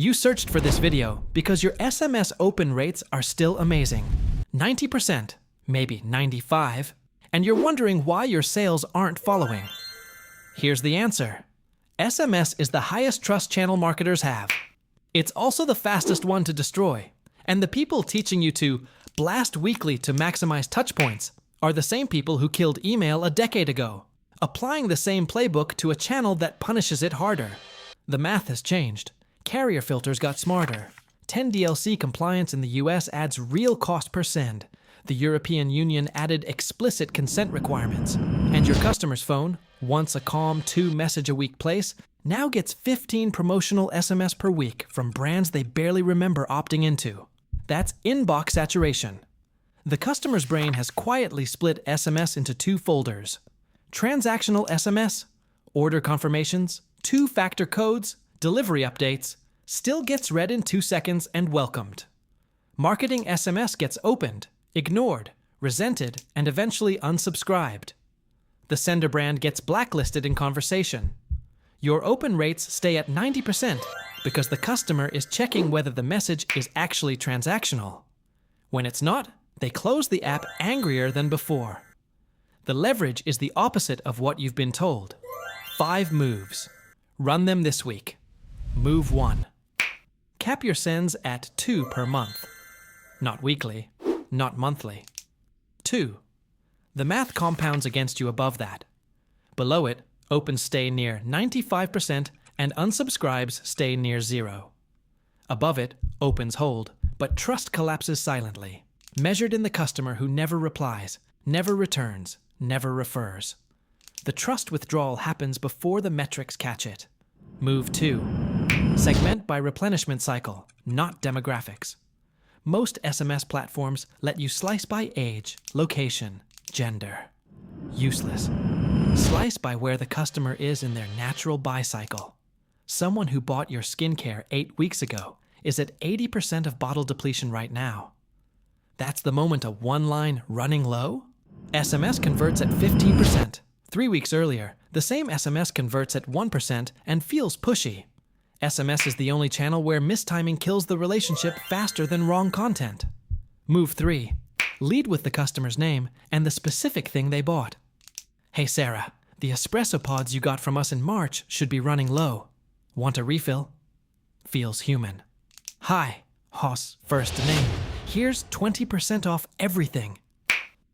You searched for this video because your SMS open rates are still amazing. 90%, maybe 95%, and you're wondering why your sales aren't following. Here's the answer. SMS is the highest trust channel marketers have. It's also the fastest one to destroy, and the people teaching you to blast weekly to maximize touchpoints are the same people who killed email a decade ago, applying the same playbook to a channel that punishes it harder. The math has changed. Carrier filters got smarter. 10 DLC compliance in the US adds real cost per send. The European Union added explicit consent requirements. And your customer's phone, once a calm 2-message-a-week place, now gets 15 promotional SMS per week from brands they barely remember opting into. That's inbox saturation. The customer's brain has quietly split SMS into 2 folders. Transactional SMS, order confirmations, 2-factor codes, delivery updates, still gets read in 2 seconds and welcomed. Marketing SMS gets opened, ignored, resented, and eventually unsubscribed. The sender brand gets blacklisted in conversation. Your open rates stay at 90% because the customer is checking whether the message is actually transactional. When it's not, they close the app angrier than before. The leverage is the opposite of what you've been told. 5 moves. Run them this week. Move 1. Cap your sends at 2 per month. Not weekly, not monthly. 2. The math compounds against you above that. Below it, opens stay near 95% and unsubscribes stay near 0. Above it, opens hold, but trust collapses silently, measured in the customer who never replies, never returns, never refers. The trust withdrawal happens before the metrics catch it. Move 2. Segment by replenishment cycle, not demographics. Most SMS platforms let you slice by age, location, gender. Useless. Slice by where the customer is in their natural buy cycle. Someone who bought your skincare 8 weeks ago is at 80% of bottle depletion right now. That's the moment a one-line running low? SMS converts at 15%. 3 weeks earlier, the same SMS converts at 1% and feels pushy. SMS is the only channel where mistiming kills the relationship faster than wrong content. Move 3. Lead with the customer's name and the specific thing they bought. Hey Sarah, the espresso pods you got from us in March should be running low. Want a refill? Feels human. Hi, Hoss first name. Here's 20% off everything.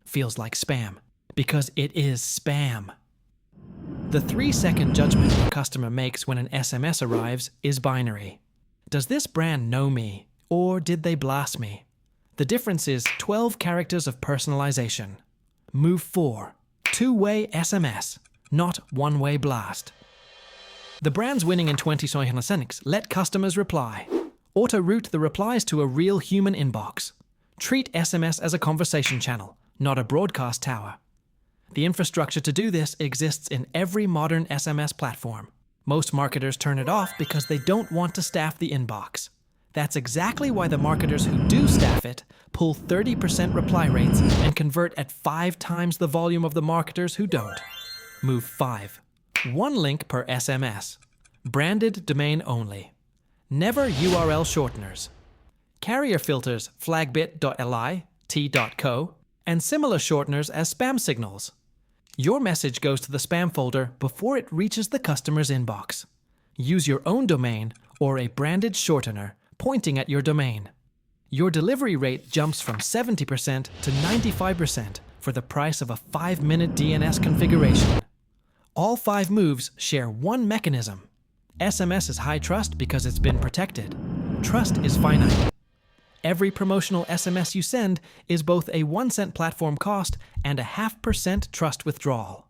Feels like spam, because it is spam. The 3-second judgment your customer makes when an SMS arrives is binary. Does this brand know me, or did they blast me? The difference is 12 characters of personalization. Move 4. 2-way SMS, not one-way blast. The brands winning in 2026 let customers reply. Auto-route the replies to a real human inbox. Treat SMS as a conversation channel, not a broadcast tower. The infrastructure to do this exists in every modern SMS platform. Most marketers turn it off because they don't want to staff the inbox. That's exactly why the marketers who do staff it pull 30% reply rates and convert at 5 times the volume of the marketers who don't. Move 5. 1 link per SMS. Branded domain only. Never URL shorteners. Carrier filters flagbit.li, t.co, and similar shorteners as spam signals. Your message goes to the spam folder before it reaches the customer's inbox. Use your own domain or a branded shortener pointing at your domain. Your delivery rate jumps from 70% to 95% for the price of a 5-minute DNS configuration. All 5 moves share one mechanism. SMS is high trust because it's been protected. Trust is finite. Every promotional SMS you send is both a 1-cent platform cost and a 0.5% trust withdrawal.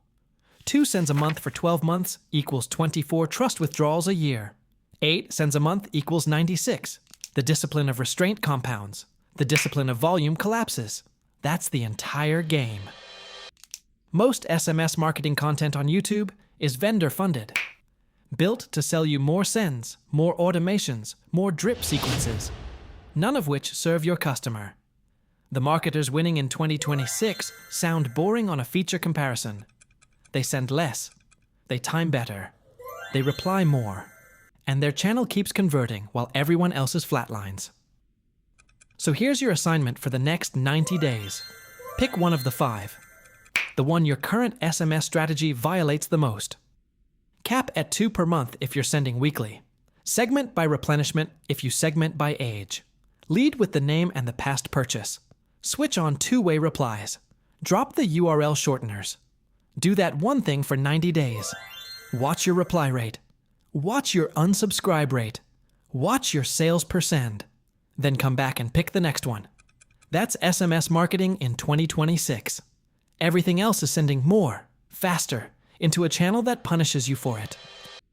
2 sends a month for 12 months equals 24 trust withdrawals a year. 8 sends a month equals 96. The discipline of restraint compounds. The discipline of volume collapses. That's the entire game. Most SMS marketing content on YouTube is vendor-funded. Built to sell you more sends, more automations, more drip sequences, none of which serve your customer. The marketers winning in 2026 sound boring on a feature comparison. They send less. They time better. They reply more. and their channel keeps converting while everyone else's flatlines. So here's your assignment for the next 90 days. Pick one of the 5. The one your current SMS strategy violates the most. Cap at 2 per month if you're sending weekly. Segment by replenishment if you segment by age. Lead with the name and the past purchase. Switch on two-way replies. Drop the URL shorteners. Do that one thing for 90 days. Watch your reply rate. Watch your unsubscribe rate. Watch your sales per send. Then come back and pick the next one. That's SMS marketing in 2026. Everything else is sending more, faster, into a channel that punishes you for it.